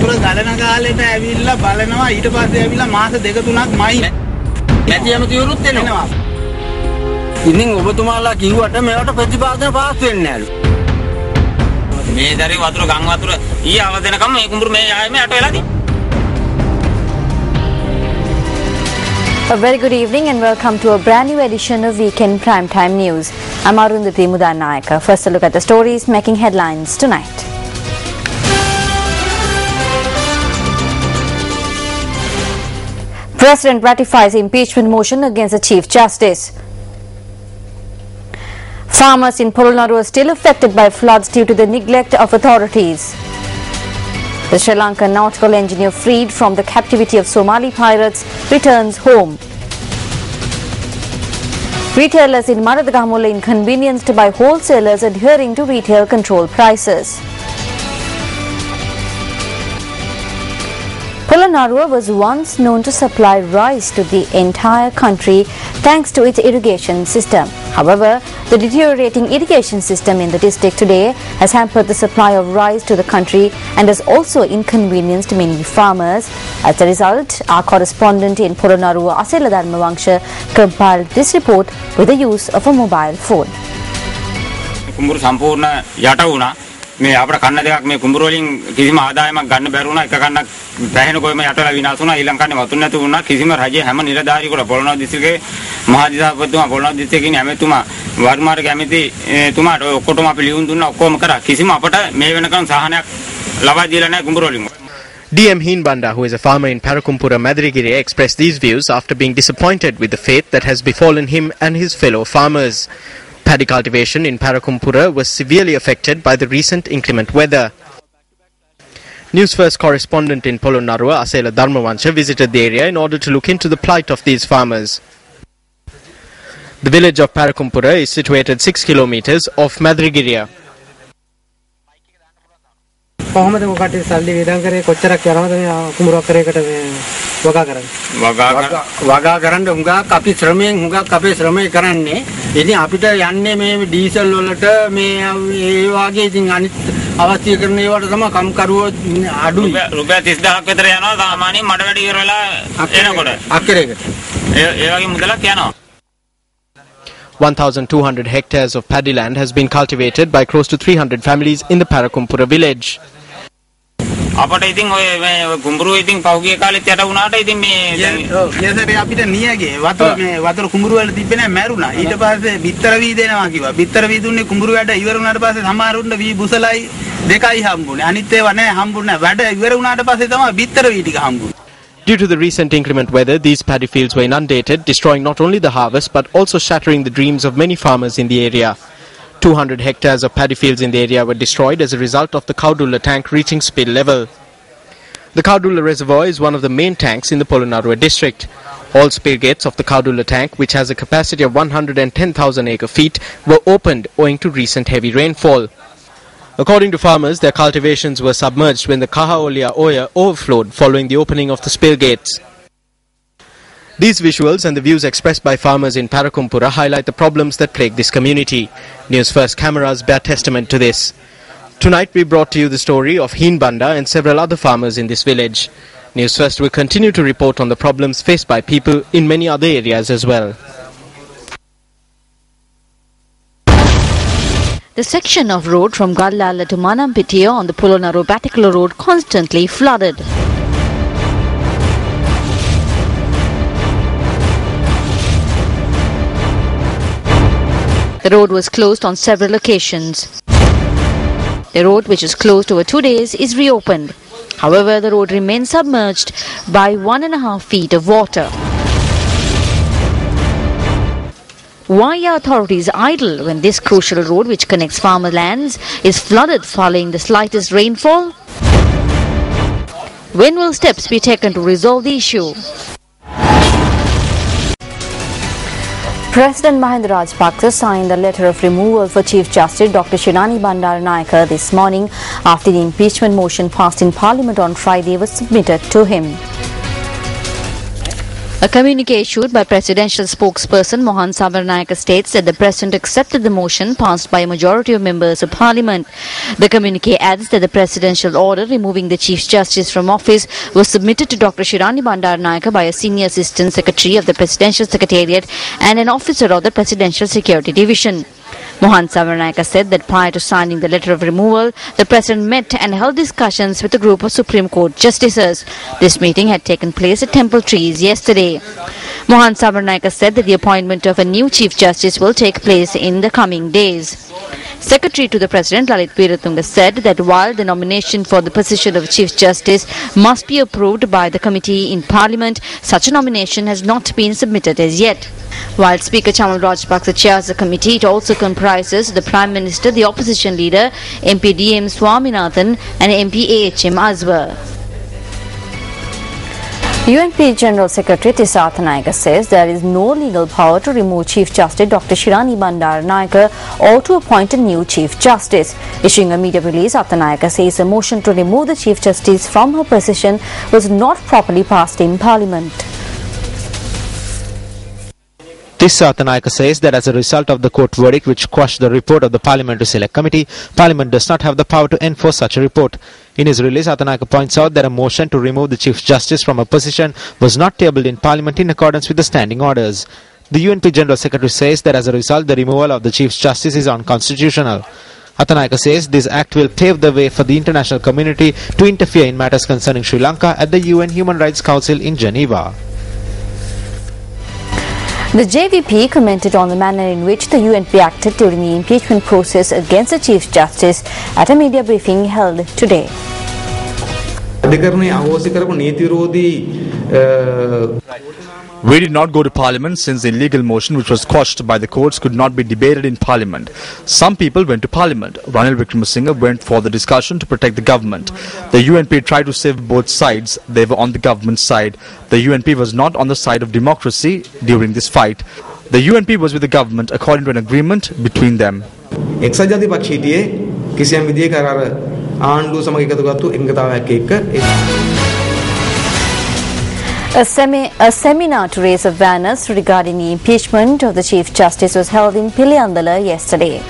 වතුර ගලන කාලෙට ඇවිල්ලා බලනවා ඊට පස්සේ ඇවිල්ලා මාස දෙක තුනක් මයි නැති ඇමතිවරුත් එනවා. ඉතින් ඔබතුමාලා කිව්වට මේවට ප්‍රතිපාදන පාස් වෙන්නේ නැලු. මේ දරේ වතුර ගම් වතුර ඊ ආව දෙනකම් මේ කුඹුරු මේ ආයේ යට වෙලා තියෙනවා. A very good evening and welcome to a brand new edition of Weekend Primetime News. I'm Arundhati Mudanayaka. First a look at the stories making headlines tonight. President ratifies impeachment motion against the Chief Justice. Farmers in Polonnaru are still affected by floods due to the neglect of authorities. The Sri Lankan nautical engineer freed from the captivity of Somali pirates returns home. Retailers in Maradagamulla inconvenienced by wholesalers adhering to retail control prices. Polonnaru was once known to supply rice to the entire country thanks to its irrigation system. However, the deteriorating irrigation system in the district today has hampered the supply of rice to the country and has also inconvenienced many farmers. As a result, our correspondent in Polonnaru, Asela Dharmavangsha, compiled this report with the use of a mobile phone. කුඹුරු සම්පූර්ණ යට වුණා. මේ අපේ කන්න දෙකක් මේ කුඹුරු වලින් කිසිම ආදායමක් ගන්න බැරි වුණා. එක කන්නක් පැහැෙන කොයිම යටලා විනාශ වුණා. ඊළඟ කන්නේ වතුර නැති වුණා. කිසිම රජයේ හැම නිලධාරියෙකුට පොළොන්නරු දිස්ත්‍රික්කයේ මහාධිශාපතිතුමා පොළොන්නරු දිස්ත්‍රික්කයේ ඇමතුමා වර්මාර්ග ඇමතිතුමාට ඔක්කොටම අපි ලියුම් දුන්නා. ඔක්කොම කරා. කිසිම අපට මේ වෙනකන් සහනයක් ලබා දීලා නැහැ කුඹුරු වලින්. DM Heenbanda, who is a farmer in Parakumpura, Madirigiri, expressed these views after being disappointed with the fate that has befallen him and his fellow farmers. Paddy cultivation in Parakumpura was severely affected by the recent inclement weather. News First correspondent in Polonnaru, Asela Dharmavangsha, visited the area in order to look into the plight of these farmers. The village of Parakumpura is situated 6 kilometers off Madirigiri. කොහොමද මොකට සල්ලි වියදම් කරේ කොච්චරක් යනවද මේ කුඹුරක් කරේකට මේ වගා කරන්න හුඟක් අපි ශ්‍රමයෙන් හුඟක් අපේ ශ්‍රමය කරන්නේ. ඉතින් අපිට යන්නේ මේ ඩීසල් වලට මේ ඒ වගේ ඉතින් අනිත් අවශ්‍ය කරන ඒවාට තමයි කම්කරුවෝ අඩුයි. රුපියල් 30000ක් විතර යනවා සාමාන්‍යයෙන් මඩ වැඩි ඉවර වෙලා එනකොට. අක්කරයකට. ඒ වගේ මුදලක් යනවා. 1,200 hectares of paddy land has been cultivated by close to 300 families in the Parakumpura village. අපට ඉතින් ඔය මේ කුඹුරු ඉතින් පහුගිය කාලෙත් යට වුණාට ඉතින් මේ යසරේ අපිට නියගේ වතුර කුඹුරු වල තිබ්බේ නැහැ මැරුණා. ඊට පස්සේ බිත්තර වී දෙනවා කිව්වා. බිත්තර වී දුන්නේ කුඹුරු වැඩ ඉවර වුණාට පස්සේ සමහරුන්ට වී බුසලයි දෙකයි හම්බුනේ. අනිත් ඒවා නැහැ හම්බුනේ නැහැ. වැඩ ඉවර වුණාට පස්සේ තමයි බිත්තර වී ටික හම්බුනේ. Due to the recent inclement weather, these paddy fields were inundated, destroying not only the harvest but also shattering the dreams of many farmers in the area. 200 hectares of paddy fields in the area were destroyed as a result of the Kaudulla tank reaching spill level. The Kaudulla reservoir is one of the main tanks in the Polonnaru district. All spill gates of the Kaudulla tank, which has a capacity of 110,000 acre-feet, were opened owing to recent heavy rainfall. According to farmers, their cultivations were submerged when the Kahaolia Oya overflowed following the opening of the spill gates. These visuals and the views expressed by farmers in Parakumpura highlight the problems that plague this community. News First cameras bear testament to this. Tonight we brought to you the story of Heenbanda and several other farmers in this village. News First will continue to report on the problems faced by people in many other areas as well. The section of road from Gallala to Manampitiya on the Polonnaru Batikula road constantly flooded. The road was closed on several occasions. The road, which is closed over 2 days, is reopened. However, the road remains submerged by 1.5 feet of water. Why are authorities idle when this crucial road, which connects farmlands, is flooded following the slightest rainfall? When will steps be taken to resolve the issue? President Mahinda Rajapaksa signed the letter of removal for Chief Justice Dr. Shinani Bandaranayake this morning after the impeachment motion passed in Parliament on Friday was submitted to him. A communique issued by presidential spokesperson Mohan Savarnayaka states that the president accepted the motion passed by a majority of members of parliament. The communique adds that the presidential order removing the Chief Justice from office was submitted to Dr. Shirani Bandaranaike by a senior assistant secretary of the presidential secretariat and an officer of the presidential security division. Mohan Savarnayaka said that prior to signing the letter of removal, the president met and held discussions with a group of Supreme Court justices. This meeting had taken place at Temple Trees yesterday. Mohan Savarnayaka said that the appointment of a new Chief Justice will take place in the coming days. Secretary to the President Lalit Veeratunga said that while the nomination for the position of Chief Justice must be approved by the committee in Parliament, such a nomination has not been submitted as yet. While Speaker Chamal Rajapaksa chairs the committee, it also comprises the Prime Minister, the Opposition Leader, MP D.M. Swaminathan and MP A.H.M. Azwar. UNP General Secretary Tisha Athanayake says there is no legal power to remove Chief Justice Dr. Shirani Bandaranaike or to appoint a new Chief Justice. Issuing a media release, Athanayake says a motion to remove the Chief Justice from her position was not properly passed in Parliament. Tisha Athanayake says that as a result of the court verdict which quashed the report of the Parliamentary Select Committee, Parliament does not have the power to enforce such a report. In his release, Athanayake points out that a motion to remove the Chief Justice from a position was not tabled in Parliament in accordance with the standing orders. The UNP General Secretary says that as a result, the removal of the Chief Justice is unconstitutional. Athanayake says this act will pave the way for the international community to interfere in matters concerning Sri Lanka at the UN Human Rights Council in Geneva. The JVP commented on the manner in which the UNP acted during the impeachment process against the Chief Justice at a media briefing held today. We did not go to Parliament since the illegal motion which was quashed by the courts could not be debated in Parliament. Some people went to Parliament. Ranil Wickremesinghe went for the discussion to protect the government. The UNP tried to save both sides. They were on the government side. The UNP was not on the side of democracy during this fight. The UNP was with the government according to an agreement between them. A seminar to raise awareness regarding the impeachment of the Chief Justice was held in Piliandala yesterday.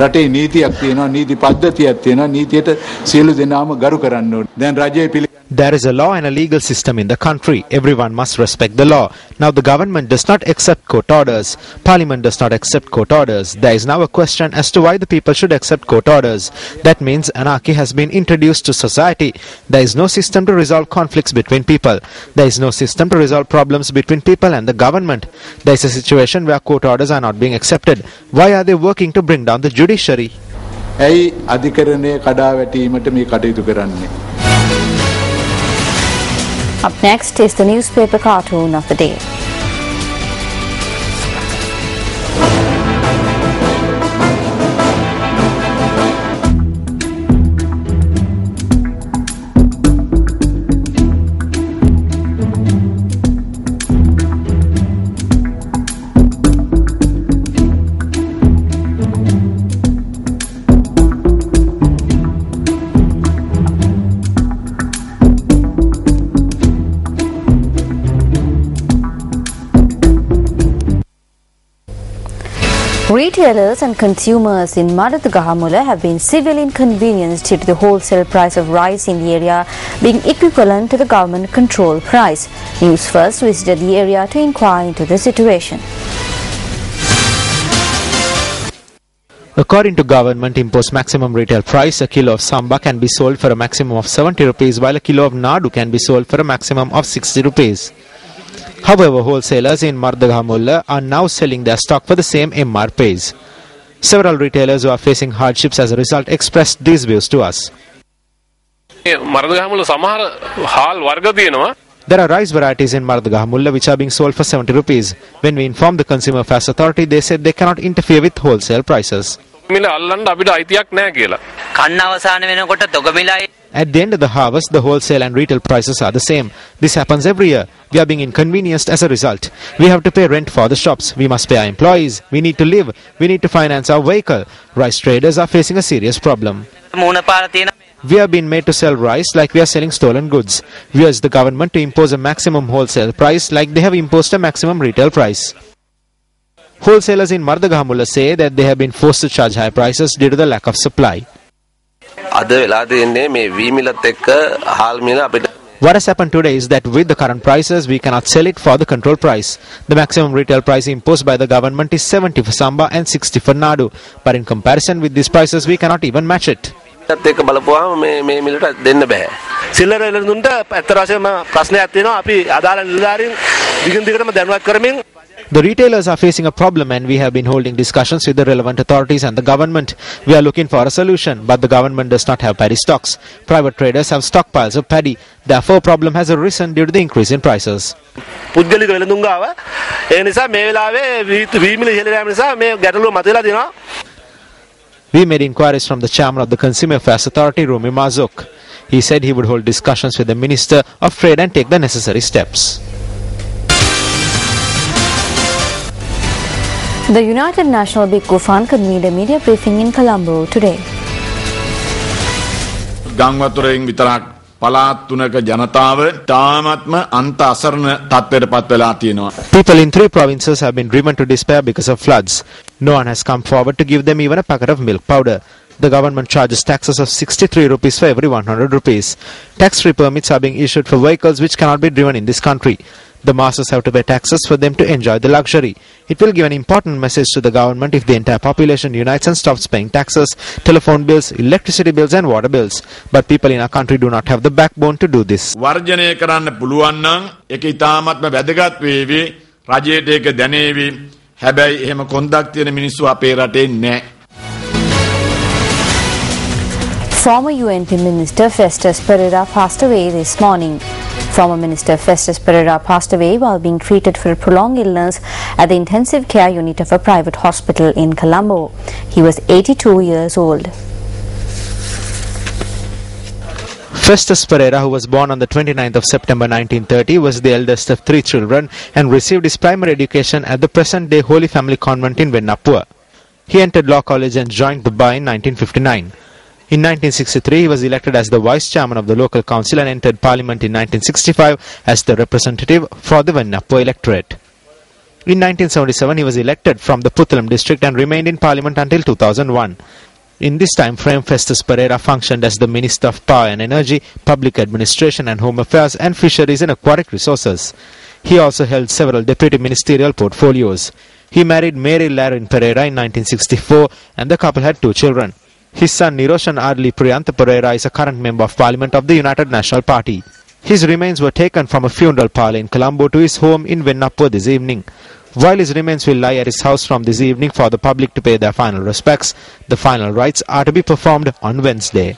රටේ නීතියක් තියෙනවා නීති පද්ධතියක් තියෙනවා නීතියට සියලු දෙනාම ගරු කරන්න ඕනේ. දැන් රජයේ There is a law and a legal system in the country. Everyone must respect the law. Now the government does not accept court orders. Parliament does not accept court orders. There is now a question as to why the people should accept court orders. That means anarchy has been introduced to society. There is no system to resolve conflicts between people. There is no system to resolve problems between people and the government. There is a situation where court orders are not being accepted. Why are they working to bring down the judiciary? ඇයි අධිකරණය කඩා වැටීමට මේ කටයුතු කරන්නේ? Up next is the newspaper cartoon of the day. Retailers and consumers in Madugahamula have been severely inconvenienced due to the wholesale price of rice in the area being equivalent to the government control price. News First visited the area to inquire into the situation. According to government imposed maximum retail price, a kilo of samba can be sold for a maximum of 70 rupees while a kilo of nadu can be sold for a maximum of 60 rupees. However, wholesalers in Madugahamula are now selling their stock for the same MRPs. Several retailers who are facing hardships as a result expressed these views to us. There are rice varieties in Madugahamula which are being sold for 70 rupees. When we informed the Consumer Affairs Authority, they said they cannot interfere with wholesale prices. At the end of the harvest, the wholesale and retail prices are the same. This happens every year. We are being inconvenienced as a result. We have to pay rent for the shops. We must pay our employees. We need to live. We need to finance our vehicle. Rice traders are facing a serious problem. We have been made to sell rice like we are selling stolen goods. We urge the government to impose a maximum wholesale price like they have imposed a maximum retail price. Wholesalers in Mardagahamulla say that they have been forced to charge high prices due to the lack of supply. What has happened today is that with the current prices, we cannot sell it for the control price. The maximum retail price imposed by the government is 70 for Samba and 60 for Nadu. But in comparison with these prices, we cannot even match it. The retailers are facing a problem and we have been holding discussions with the relevant authorities and the government. We are looking for a solution, but the government does not have paddy stocks. Private traders have stockpiles of paddy. Therefore, a problem has arisen due to the increase in prices. We made inquiries from the chairman of the Consumer Affairs Authority, Rumi Mazuk. He said he would hold discussions with the Minister of Trade and take the necessary steps. The United National Bhikkhu Fund convened a media briefing in Colombo today. People in 3 provinces have been driven to despair because of floods. No one has come forward to give them even a packet of milk powder. The government charges taxes of 63 rupees for every 100 rupees. Tax-free permits are being issued for vehicles which cannot be driven in this country. The masses have to pay taxes for them to enjoy the luxury. It will give an important message to the government if the entire population unites and stops paying taxes, telephone bills, electricity bills and water bills. But people in our country do not have the backbone to do this. වර්ජනය කරන්න පුළුවන් නම් ඒක ඉතාමත්ම වැදගත් වේවි රජයට ඒක දැනේවි හැබැයි එහෙම කොන්දක් තියෙන මිනිස්සු අපේ රටේ නැහැ. Former UNP Minister Festus Pereira passed away this morning. Former Minister Festus Pereira passed away while being treated for a prolonged illness at the intensive care unit of a private hospital in Colombo. He was 82 years old. Festus Pereira, who was born on the 29th of September 1930, was the eldest of 3 children and received his primary education at the present-day Holy Family Convent in Vennapur. He entered law college and joined the bar in 1959. In 1963, he was elected as the vice chairman of the local council and entered parliament in 1965 as the representative for the Vennapur electorate. In 1977, he was elected from the Puttalam district and remained in parliament until 2001. In this time frame, Festus Pereira functioned as the Minister of Power and Energy, Public Administration and Home Affairs and Fisheries and Aquatic Resources. He also held several deputy ministerial portfolios. He married Mary Larin Pereira in 1964 and the couple had 2 children. His son Niroshan Arli Priyantha Pereira is a current member of Parliament of the United National Party. His remains were taken from a funeral parlour in Colombo to his home in Vennapur this evening. While his remains will lie at his house from this evening for the public to pay their final respects, the final rites are to be performed on Wednesday.